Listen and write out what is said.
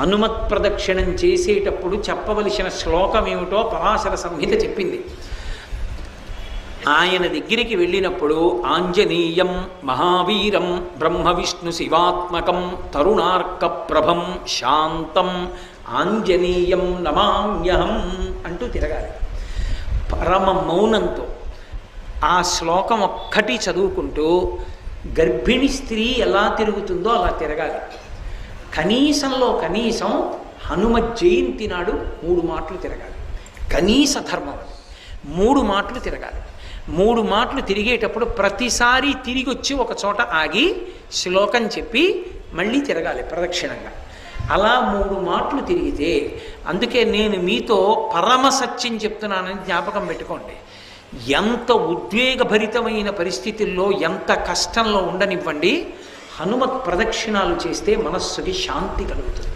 హనుమత్ ప్రదక్షిణం చేసేటప్పుడు చెప్పవలసిన శ్లోకం ఏమిటో పరాశర సంహిత చెప్పింది. ఆయన దగ్గరికి వెళ్ళినప్పుడు ఆంజనేయం మహావీరం బ్రహ్మ విష్ణు శివాత్మకం తరుణార్క ప్రభం శాంతం ఆంజనేయం నమామ్యహం అంటూ తిరగాలి. పరమ మౌనంతో ఆ శ్లోకం ఒక్కటి చదువుకుంటూ గర్భిణి స్త్రీ ఎలా తిరుగుతుందో అలా తిరగాలి. కనీసంలో కనీసం హనుమ జయంతి నాడు 3 మాటలు తిరగాలి. కనీస ధర్మం అది. 3 మాటలు తిరగాలి. 3 మాటలు తిరిగేటప్పుడు ప్రతిసారి తిరిగి వచ్చి ఒక చోట ఆగి శ్లోకం చెప్పి మళ్ళీ తిరగాలి ప్రదక్షిణంగా. అలా 3 మాటలు తిరిగితే, అందుకే నేను మీతో పరమ సత్యం చెప్తున్నానని జ్ఞాపకం పెట్టుకోండి. ఎంత ఉద్వేగభరితమైన పరిస్థితుల్లో, ఎంత కష్టంలో ఉండనివ్వండి, హనుమత్ ప్రదక్షిణాలు చేస్తే మనస్సుకి శాంతి కలుగుతుంది.